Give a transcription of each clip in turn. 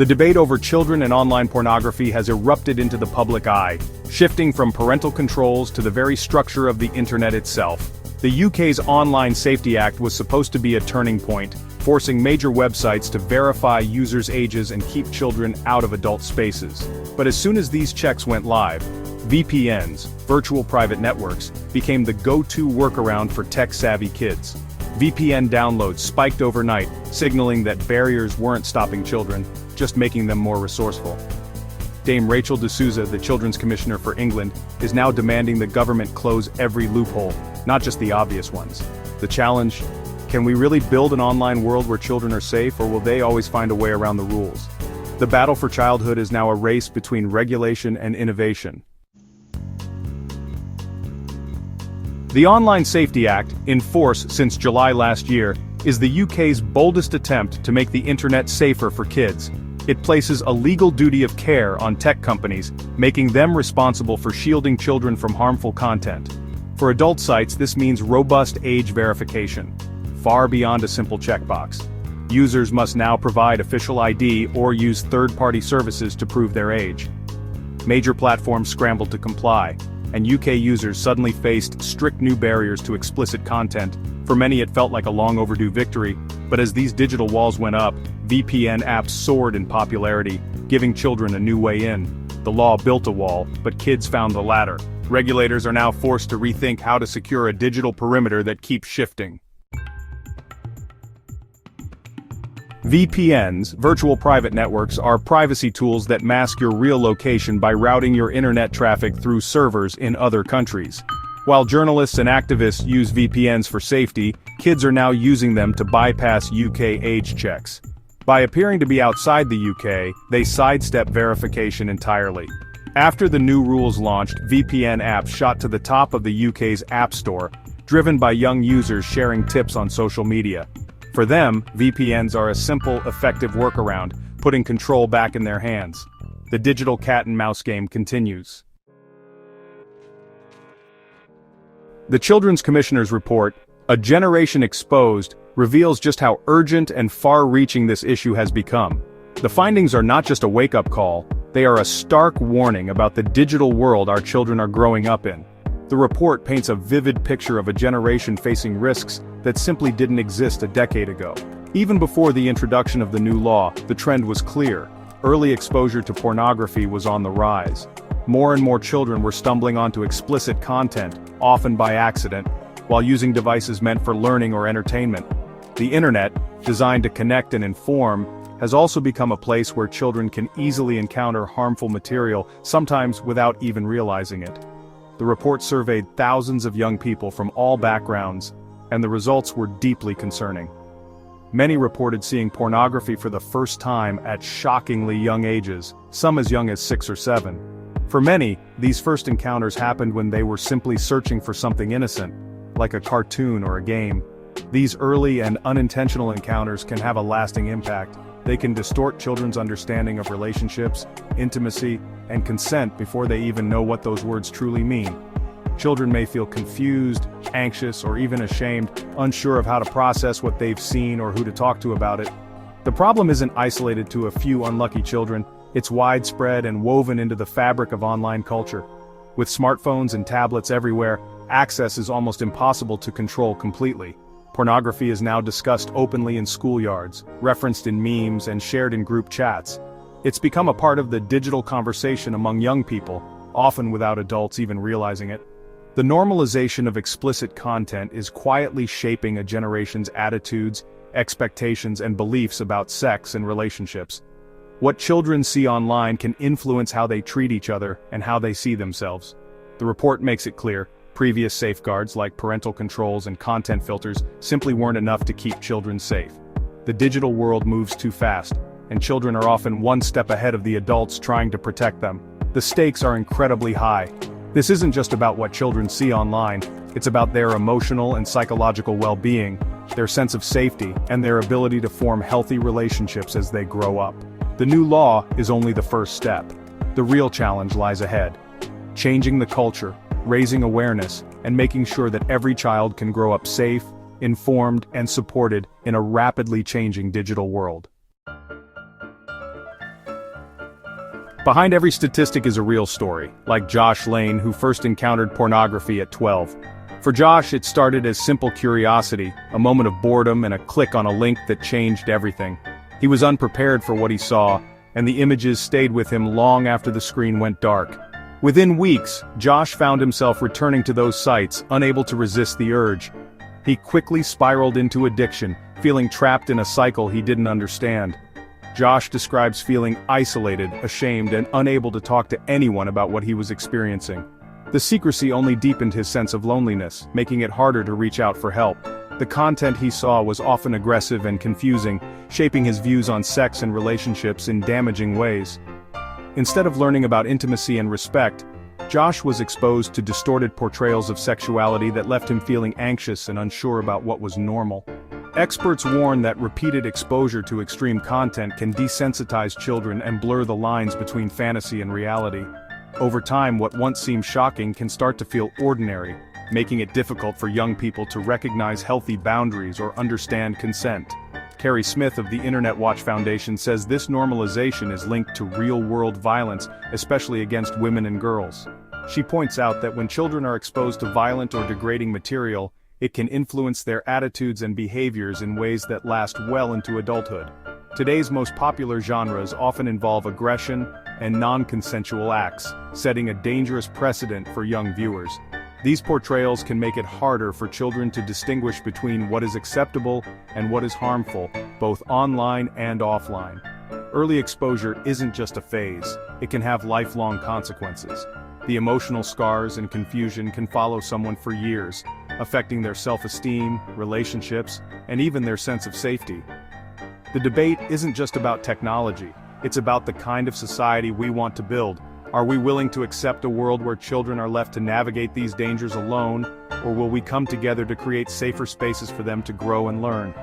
The debate over children and online pornography has erupted into the public eye, shifting from parental controls to the very structure of the internet itself. The UK's Online Safety Act was supposed to be a turning point, forcing major websites to verify users' ages and keep children out of adult spaces. But as soon as these checks went live, VPNs, virtual private networks, became the go-to workaround for tech-savvy kids. VPN downloads spiked overnight, signaling that barriers weren't stopping children, just making them more resourceful. Dame Rachel D'Souza, the Children's Commissioner for England, is now demanding the government close every loophole, not just the obvious ones. The challenge: can we really build an online world where children are safe, or will they always find a way around the rules? The battle for childhood is now a race between regulation and innovation. The Online Safety Act, in force since July last year, is the UK's boldest attempt to make the internet safer for kids. It places a legal duty of care on tech companies, making them responsible for shielding children from harmful content. For adult sites, this means robust age verification, far beyond a simple checkbox. Users must now provide official ID or use third-party services to prove their age. Major platforms scrambled to comply, and UK users suddenly faced strict new barriers to explicit content. For many, it felt like a long overdue victory, but as these digital walls went up, VPN apps soared in popularity, giving children a new way in. The law built a wall, but kids found the ladder. Regulators are now forced to rethink how to secure a digital perimeter that keeps shifting. VPNs, virtual private networks, are privacy tools that mask your real location by routing your internet traffic through servers in other countries. While journalists and activists use VPNs for safety, kids are now using them to bypass UK age checks. By appearing to be outside the UK, they sidestep verification entirely. After the new rules launched, VPN apps shot to the top of the UK's App Store, driven by young users sharing tips on social media. For them, VPNs are a simple, effective workaround, putting control back in their hands. The digital cat-and-mouse game continues. The Children's Commissioner's report, A Generation Exposed, reveals just how urgent and far-reaching this issue has become. The findings are not just a wake-up call, they are a stark warning about the digital world our children are growing up in. The report paints a vivid picture of a generation facing risks that simply didn't exist a decade ago. Even before the introduction of the new law, the trend was clear. Early exposure to pornography was on the rise. More and more children were stumbling onto explicit content, often by accident, while using devices meant for learning or entertainment. The internet, designed to connect and inform, has also become a place where children can easily encounter harmful material, sometimes without even realizing it. The report surveyed thousands of young people from all backgrounds, and the results were deeply concerning. Many reported seeing pornography for the first time at shockingly young ages, some as young as 6 or 7. For many, these first encounters happened when they were simply searching for something innocent, like a cartoon or a game. These early and unintentional encounters can have a lasting impact. They can distort children's understanding of relationships, intimacy, and consent before they even know what those words truly mean. Children may feel confused, anxious, or even ashamed, unsure of how to process what they've seen or who to talk to about it. The problem isn't isolated to a few unlucky children, it's widespread and woven into the fabric of online culture. With smartphones and tablets everywhere, access is almost impossible to control completely. Pornography is now discussed openly in schoolyards, referenced in memes, and shared in group chats. It's become a part of the digital conversation among young people, often without adults even realizing it. The normalization of explicit content is quietly shaping a generation's attitudes, expectations, and beliefs about sex and relationships. What children see online can influence how they treat each other and how they see themselves. The report makes it clear, previous safeguards like parental controls and content filters simply weren't enough to keep children safe. The digital world moves too fast, and children are often one step ahead of the adults trying to protect them. The stakes are incredibly high. This isn't just about what children see online, it's about their emotional and psychological well-being, their sense of safety, and their ability to form healthy relationships as they grow up. The new law is only the first step. The real challenge lies ahead. Changing the culture, raising awareness, and making sure that every child can grow up safe, informed, and supported in a rapidly changing digital world. Behind every statistic is a real story, like Josh Lane, who first encountered pornography at 12. For Josh, it started as simple curiosity, a moment of boredom and a click on a link that changed everything. He was unprepared for what he saw, and the images stayed with him long after the screen went dark. Within weeks, Josh found himself returning to those sites, unable to resist the urge. He quickly spiraled into addiction, feeling trapped in a cycle he didn't understand. Josh describes feeling isolated, ashamed, and unable to talk to anyone about what he was experiencing. The secrecy only deepened his sense of loneliness, making it harder to reach out for help. The content he saw was often aggressive and confusing, shaping his views on sex and relationships in damaging ways. Instead of learning about intimacy and respect, Josh was exposed to distorted portrayals of sexuality that left him feeling anxious and unsure about what was normal. Experts warn that repeated exposure to extreme content can desensitize children and blur the lines between fantasy and reality. Over time, what once seemed shocking can start to feel ordinary, making it difficult for young people to recognize healthy boundaries or understand consent. Carrie Smith of the Internet Watch Foundation says this normalization is linked to real-world violence, especially against women and girls. She points out that when children are exposed to violent or degrading material, it can influence their attitudes and behaviors in ways that last well into adulthood. Today's most popular genres often involve aggression and non-consensual acts, setting a dangerous precedent for young viewers. These portrayals can make it harder for children to distinguish between what is acceptable and what is harmful, both online and offline. Early exposure isn't just a phase, it can have lifelong consequences. The emotional scars and confusion can follow someone for years, affecting their self-esteem, relationships, and even their sense of safety. The debate isn't just about technology, it's about the kind of society we want to build. Are we willing to accept a world where children are left to navigate these dangers alone, or will we come together to create safer spaces for them to grow and learn?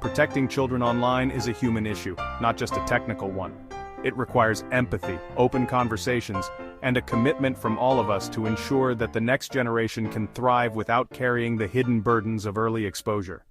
Protecting children online is a human issue, not just a technical one. It requires empathy, open conversations, and a commitment from all of us to ensure that the next generation can thrive without carrying the hidden burdens of early exposure.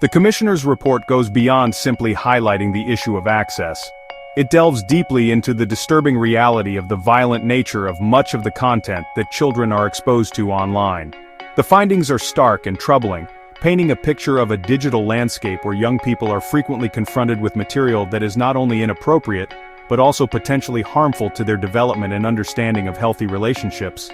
The Commissioner's report goes beyond simply highlighting the issue of access. It delves deeply into the disturbing reality of the violent nature of much of the content that children are exposed to online. The findings are stark and troubling, painting a picture of a digital landscape where young people are frequently confronted with material that is not only inappropriate, but also potentially harmful to their development and understanding of healthy relationships.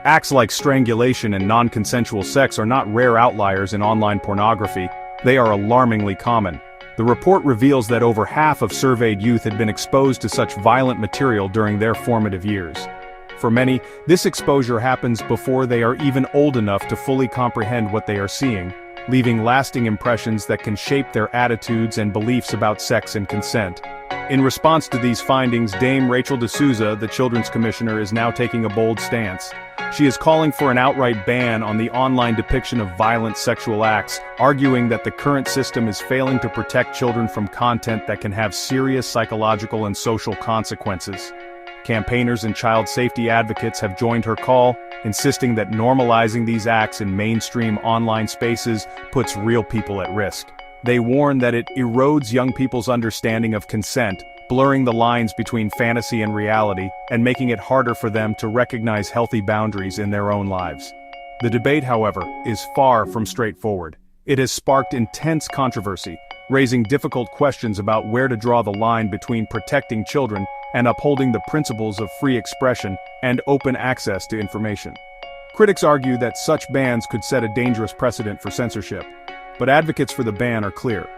Acts like strangulation and non-consensual sex are not rare outliers in online pornography, they are alarmingly common. The report reveals that over half of surveyed youth had been exposed to such violent material during their formative years. For many, this exposure happens before they are even old enough to fully comprehend what they are seeing, leaving lasting impressions that can shape their attitudes and beliefs about sex and consent. In response to these findings, Dame Rachel D'Souza, the Children's Commissioner, is now taking a bold stance. She is calling for an outright ban on the online depiction of violent sexual acts, arguing that the current system is failing to protect children from content that can have serious psychological and social consequences. Campaigners and child safety advocates have joined her call, insisting that normalizing these acts in mainstream online spaces puts real people at risk. They warn that it erodes young people's understanding of consent, blurring the lines between fantasy and reality, and making it harder for them to recognize healthy boundaries in their own lives. The debate, however, is far from straightforward. It has sparked intense controversy, raising difficult questions about where to draw the line between protecting children and upholding the principles of free expression and open access to information. Critics argue that such bans could set a dangerous precedent for censorship, but advocates for the ban are clear.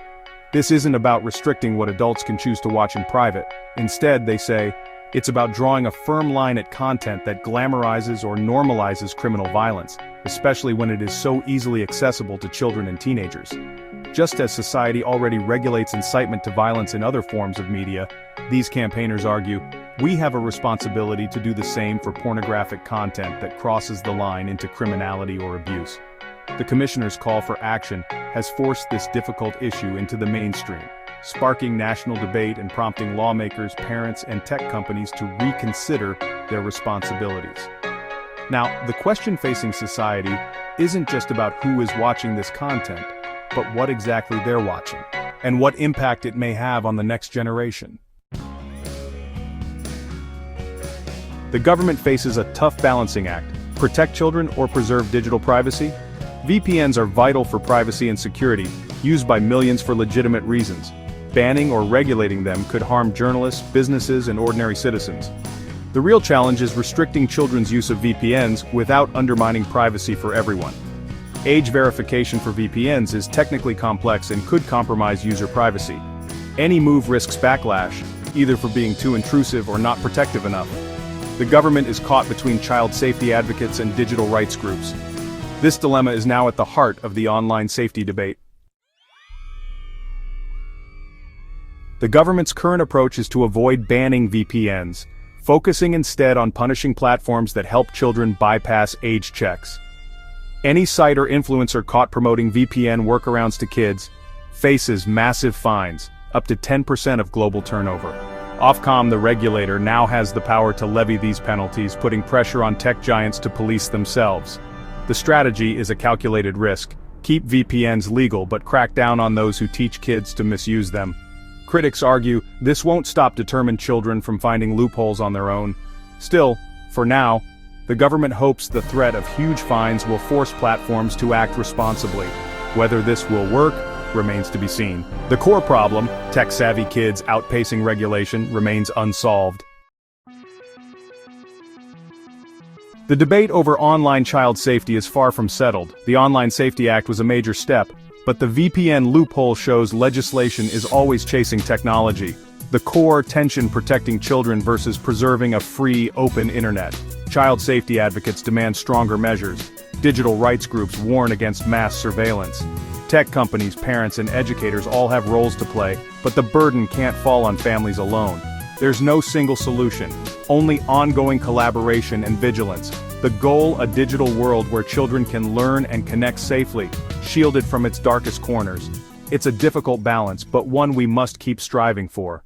This isn't about restricting what adults can choose to watch in private. Instead, they say, it's about drawing a firm line at content that glamorizes or normalizes criminal violence, especially when it is so easily accessible to children and teenagers. Just as society already regulates incitement to violence in other forms of media, these campaigners argue, we have a responsibility to do the same for pornographic content that crosses the line into criminality or abuse. The Commissioner's call for action has forced this difficult issue into the mainstream, sparking national debate and prompting lawmakers, parents, and tech companies to reconsider their responsibilities. Now, the question facing society isn't just about who is watching this content, but what exactly they're watching. and what impact it may have on the next generation. The government faces a tough balancing act: protect children or preserve digital privacy? VPNs are vital for privacy and security, used by millions for legitimate reasons. Banning or regulating them could harm journalists, businesses, and ordinary citizens. The real challenge is restricting children's use of VPNs without undermining privacy for everyone. Age verification for VPNs is technically complex and could compromise user privacy. Any move risks backlash, either for being too intrusive or not protective enough. The government is caught between child safety advocates and digital rights groups. This dilemma is now at the heart of the online safety debate. The government's current approach is to avoid banning VPNs, focusing instead on punishing platforms that help children bypass age checks. Any site or influencer caught promoting VPN workarounds to kids faces massive fines, up to 10% of global turnover. Ofcom, the regulator, now has the power to levy these penalties, putting pressure on tech giants to police themselves. The strategy is a calculated risk: keep VPNs legal but crack down on those who teach kids to misuse them. Critics argue this won't stop determined children from finding loopholes on their own. Still, for now, the government hopes the threat of huge fines will force platforms to act responsibly. Whether this will work remains to be seen. The core problem, tech-savvy kids outpacing regulation, remains unsolved. The debate over online child safety is far from settled. The Online Safety Act was a major step, but the VPN loophole shows legislation is always chasing technology. The core tension: protecting children versus preserving a free, open internet. Child safety advocates demand stronger measures. Digital rights groups warn against mass surveillance. Tech companies, parents, and educators all have roles to play, but the burden can't fall on families alone. There's no single solution, only ongoing collaboration and vigilance. The goal: a digital world where children can learn and connect safely, shielded from its darkest corners. It's a difficult balance, but one we must keep striving for.